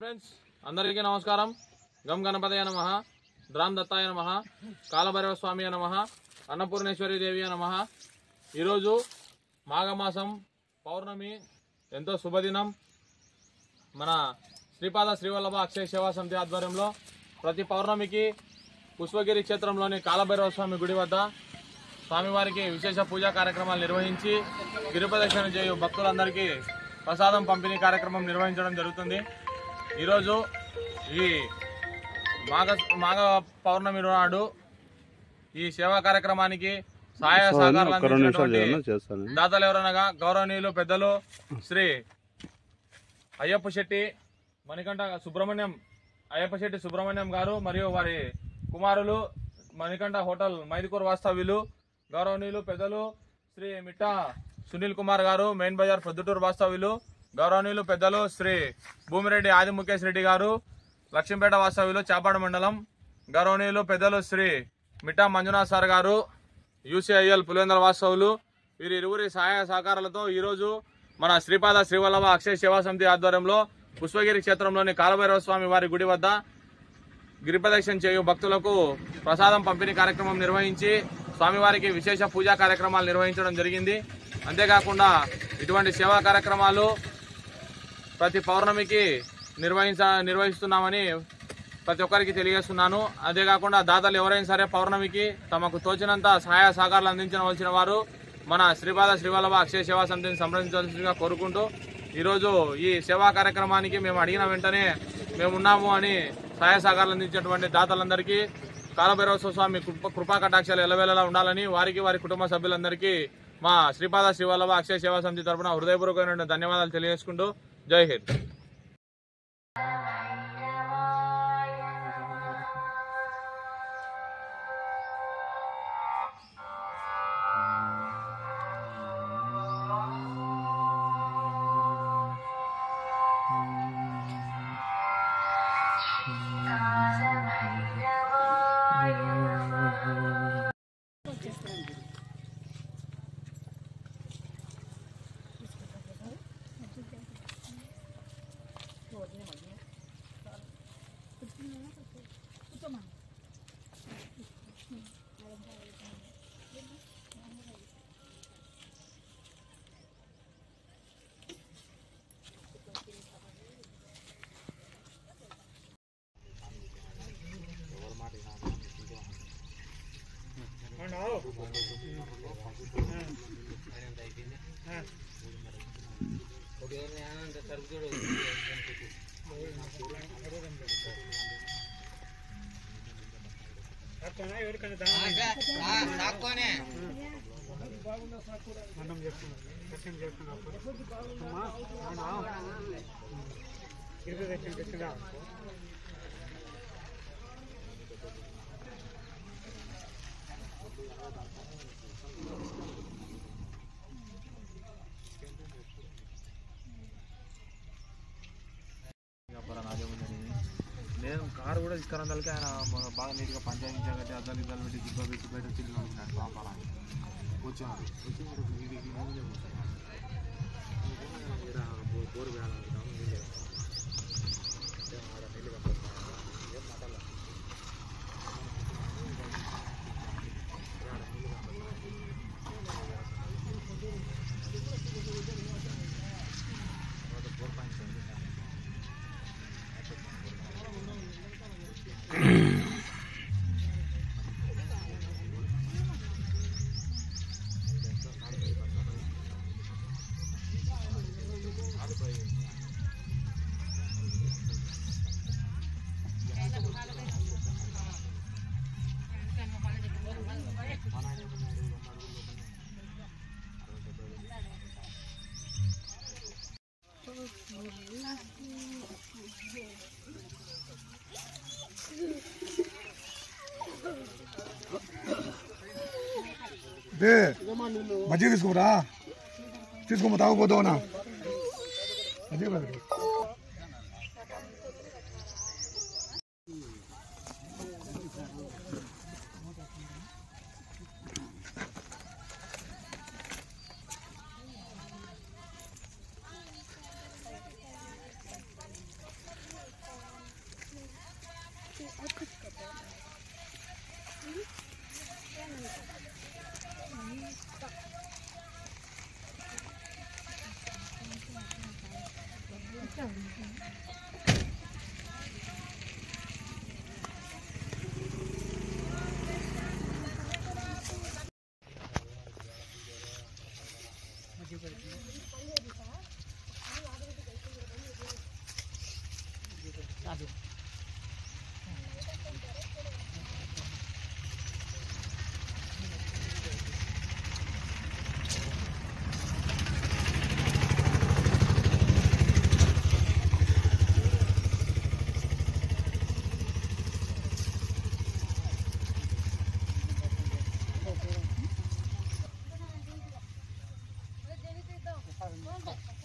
Friends అందరికీ నమస్కారం. గం గణపతయ నమః, ద్రాం దత్తాయ నమః, కాలభైరవ స్వామి నమః, అన్నపూర్ణేశ్వరి దేవి నమః. ఈరోజు మాఘమాసం పౌర్ణమి, ఎంతో శుభదినం. మన శ్రీపాద శ్రీవల్లభ అక్షయ సేవా సమితి ఆధ్వర్యంలో ప్రతి పౌర్ణమికి పుష్పగిరి క్షేత్రంలోని కాలభైరవ స్వామి గుడి వద్ద స్వామివారికి విశేష పూజా కార్యక్రమాలు నిర్వహించి గిరిప్రదక్షిణ చేయు భక్తులందరికీ ప్రసాదం పంపిణీ కార్యక్రమం నిర్వహించడం జరుగుతుంది. ఈరోజు ఈ మాఘ పౌర్ణమి నాడు ఈ సేవా కార్యక్రమానికి సహాయ సహకారాలు అందించినటువంటి దాతలు ఎవరనగా గౌరవనీయులు పెద్దలు శ్రీ అయ్యప్ప శెట్టి సుబ్రహ్మణ్యం గారు మరియు వారి కుమారులు మణికంఠ హోటల్ మైదుకూరు వాస్తవ్యులు, గౌరవనీయులు పెద్దలు శ్రీ మిట్టా సునీల్ కుమార్ గారు మెయిన్ బజార్ ప్రొద్దుటూరు వాస్తవ్యులు, గౌరవనీయులు పెద్దలు శ్రీ భూమిరెడ్డి ఆది ముఖేష్ రెడ్డి గారు లక్ష్మీపేట వాస్తవ్యులు చాపాడు మండలం, గౌరవనీయులు పెద్దలు శ్రీ మిట్టా మంజునాథ్ సార్ గారు యూసీఐఎల్ పులివెందుల వాస్తవులు. వీరిరువురి సహాయ సహకారాలతో ఈరోజు మన శ్రీపాద శ్రీవల్లభ అక్షయ సేవా సమితి ఆధ్వర్యంలో పుష్పగిరి క్షేత్రంలోని కాలభైరవ స్వామి వారి గుడి వద్ద గిరిప్రదక్షిణ చేయు భక్తులకు ప్రసాదం పంపిణీ కార్యక్రమం నిర్వహించి స్వామివారికి విశేష పూజా కార్యక్రమాలు నిర్వహించడం జరిగింది. అంతేకాకుండా ఇటువంటి సేవా కార్యక్రమాలు ప్రతి పౌర్ణమికి నిర్వహిస్తున్నామని ప్రతి ఒక్కరికి తెలియజేస్తున్నాను. అంతేకాకుండా దాతలు ఎవరైనా సరే పౌర్ణమికి తమకు తోచినంత సహాయ సహకారాలు అందించవలసిన వారు మన శ్రీపాద శ్రీవల్లభ అక్షయ సేవా సమితిని సంప్రదించవలసిందిగా కోరుకుంటూ, ఈరోజు ఈ సేవా కార్యక్రమానికి మేము అడిగిన వెంటనే మేము ఉన్నాము అని సహాయ సహకారాలు అందించినటువంటి దాతలందరికీ కాలభైరవ స్వామి కృపా కటాక్షాలు ఎల్లవేళలా ఉండాలని వారికి వారి కుటుంబ సభ్యులందరికీ మా శ్రీపాద శ్రీవల్లభ అక్షయ సేవా సమితి తరఫున హృదయపూర్వకమైన ధన్యవాదాలు తెలియజేసుకుంటూ జై హింద్. నేను కారు కూడా తీసుకురాందాలకి ఆయన బాగా నీట్గా పంచాయతీ కట్టి అద్దాలు ఇద్దాలు పెట్టి దిబ్బ పెట్టి బయట తిరిగి ఉంటున్నాడు పాపారాన్ని వచ్చారు బోరు మజ్జిగ తీసుకోరా, తీసుకోమో తాగపోతావునా మజ్జిగ.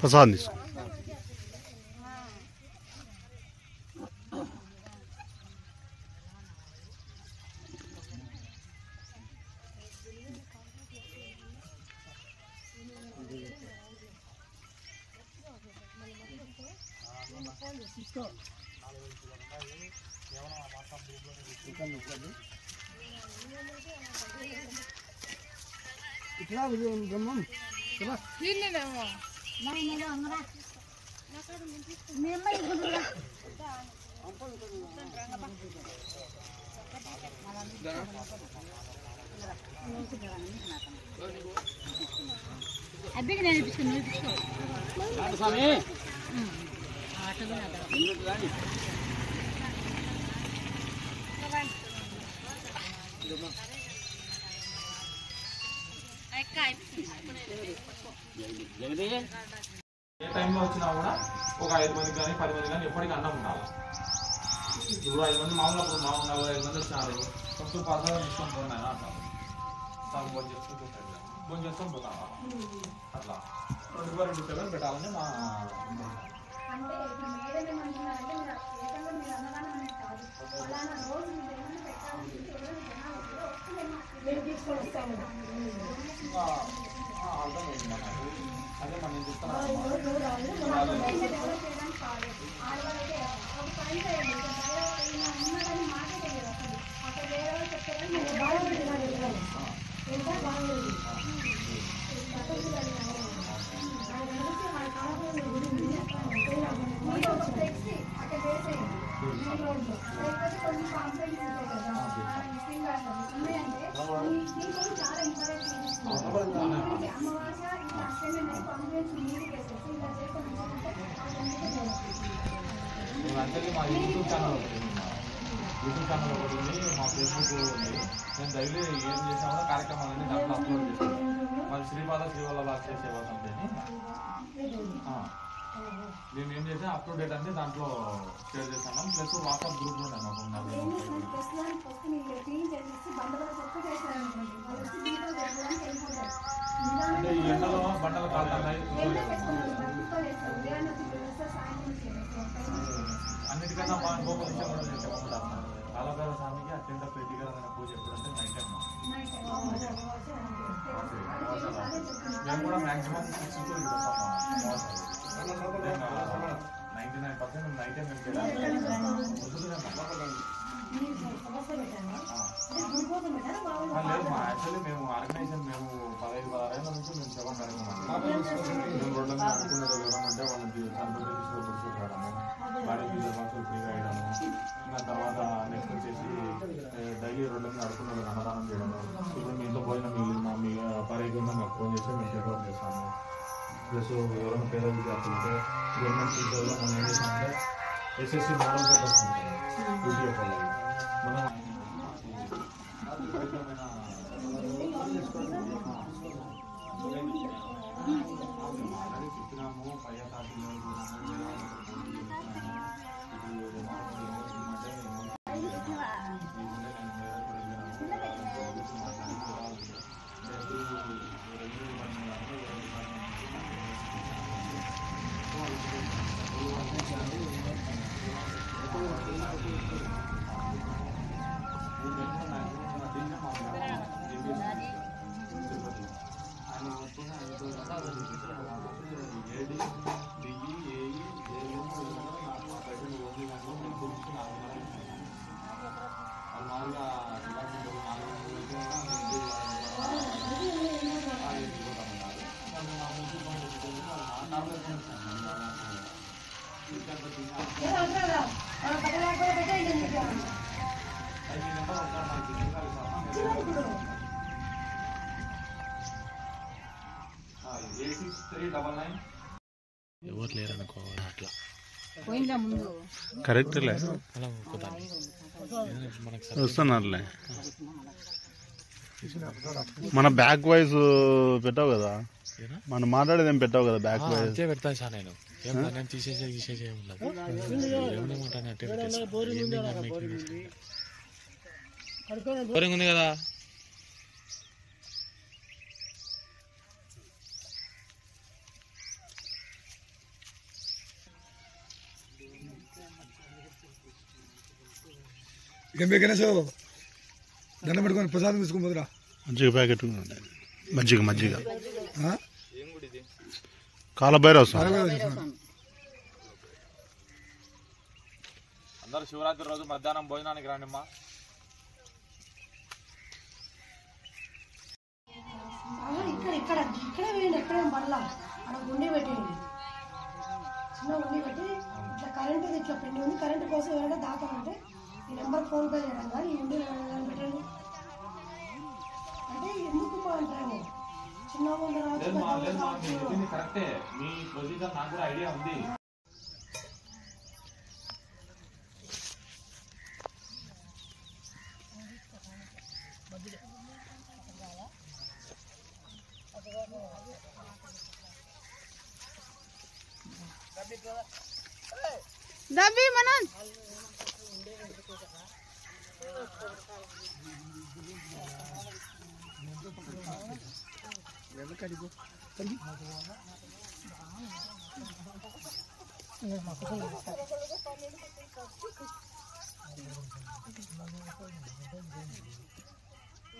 ప్రసాద్ తీసుకో. ఇట్లా బ్రహ్మం అబ్బికి నేర్పించుకుని ఏ టైంలో వచ్చినా కూడా ఒక 5 మందికి కానీ 10 మంది కానీ ఎప్పటికీ అన్నం ఉండాలి. ఇప్పుడు 5 మంది మామూలు 5 మంది వచ్చినారు, కొంచెం పర్సనల్ తీసుకొని పోయినా అంటారు. సార్ భోజనం చేసుకొని పోతాను అట్లా 24/7 పెట్టాలని మా అర్థమైంది. మనకు అదే మనం అంటే మా యూట్యూబ్ ఛానల్ ఒకటి ఉంది, మా ఫేస్బుక్ ఉంది. నేను డైలీ ఏం చేసినా కూడా కార్యక్రమాలన్నీ దాంట్లో అప్లోడ్ చేస్తాను. మరి శ్రీపాద శ్రీవల్లభ సేవా సంస్థ మేము ఏం చేసినా అప్ టు డేట్ అంటే దాంట్లో షేర్ చేస్తున్నాం. ప్లస్ వాట్సాప్ గ్రూప్ లో మాకు అంటే ఈ ఎండలో బండలు కాలుతున్నాయి. అన్నిటికన్నా మా ఇంకొక విషయం కూడా నేను చెప్పమంటాను. కాలభైరవ స్వామికి అత్యంత ప్రీతికరమైన పూజ ఎప్పుడంటే నైట్ టైం. మేము కూడా మ్యాక్సిమం 6 to 8 వస్తాం. 99% నైట్ టైం మేము చేయాలి. లేదు మా యాక్చువల్లీ మేము ఆర్గనైజేషన్ మేము 15-16 ఏళ్ళ నుంచి మేము సేవ కార్యక్రమం మేము రోడ్ల మీద అనుకునే ఎవరైనా ఉంటే వాళ్ళకి సంతృప్తి తీసుకొని రావడము, వారికి బాక్సులు ఫ్రీగా వేయడము, ఇంకా తర్వాత నెక్స్ట్ వచ్చేసి డైలీ రోడ్ల మీద అడుకునే వాళ్ళకి అన్నదానం చేయడము. ఇప్పుడు మీ ఇంట్లో భోజనం మిగిలిన మీ పరిగణ మాకు ఫోన్ చేస్తే మేము టేకౌట్ చేస్తాము. ప్లస్ ఎవరైనా పేద విద్యార్థులు ఉంటే గవర్నమెంట్ టీచర్లో మనం ఏం చేస్తామంటే SSC మోడల్ పేపర్స్ ఉంటాయి UTF వాళ్ళకి మనం చెప్తున్నాము. పై తారీఖులో ఎవరు లేరు అనుకో అట్లా పోయిందా ముందు కరెక్ట్లే అలా ఒక్కదాన్ని మనకు వస్తున్నారులే. మన బ్యాక్ వైజ్ పెట్టావు కదా, మనం మాట్లాడేది ఏం పెట్టావు కదా బ్యాక్ వైజ్. అంతే పెడతాను సార్ నేను నేను తీసేసే ఉండదు ఏమేమంటాను అంటే బోరింగ్ ఉంది కదా. దండం పెట్టుకొని ప్రసాదం తీసుకుని పోదురా. మజ్జిగ ప్యాకెట్ మజ్జిగ కాలభైరవ స్వామి. అందరూ శివరాత్రి రోజు మధ్యాహ్నం భోజనానికి రండిమ్మా. ఇక్కడే వేయండి, ఎక్కడే మళ్ళా అక్కడ గుండి పెట్టేయండి. చిన్న గుండి పెట్టి ఇట్లా కరెంటు ఇట్లా పిండి ఉంది, కరెంటు కోసం ఎవరైనా దాతామంటే ఈ నెంబర్ ఫోన్ పే చేయడం కానీ ఈ గుండి పెట్టండి. అంటే ఎందుకు అంటాము చిన్న కరెక్టే, మీ ప్రొసీజర్ నాకు కూడా ఐడియా ఉంది. దబ్బి మనం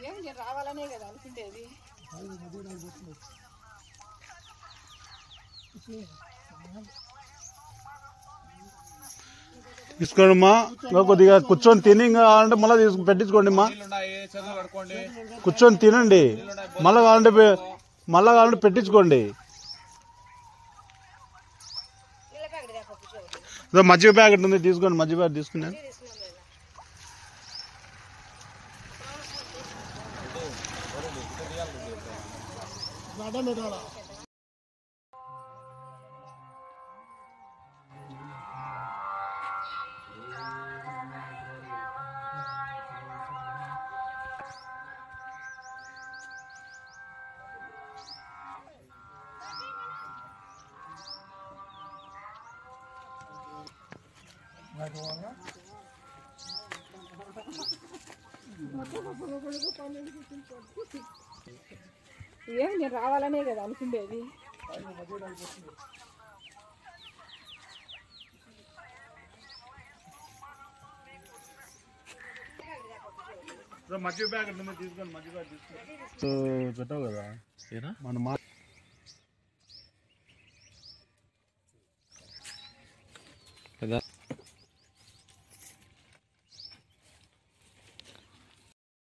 ఏం రావాలనే కదా అనుకుంటేది. తీసుకోండి అమ్మా, కొద్దిగా కూర్చొని తిని కావాలంటే మళ్ళీ పెట్టించుకోండి అమ్మా. కూర్చొని తినండి, మళ్ళీ కావాలంటే పెట్టించుకోండి. మజ్జిగ ప్యాకెట్ ఉంది తీసుకోండి, మజ్జిగ ప్యాకెట్ తీసుకున్నాను. ఏం నేను రావాలనే కదా అనుకుంటేది. మజ్జిగ ప్యాకెట్ తీసుకోండి, మజ్జిగ ప్యాకెట్ తీసుకోండి. పెట్టావు కదా మన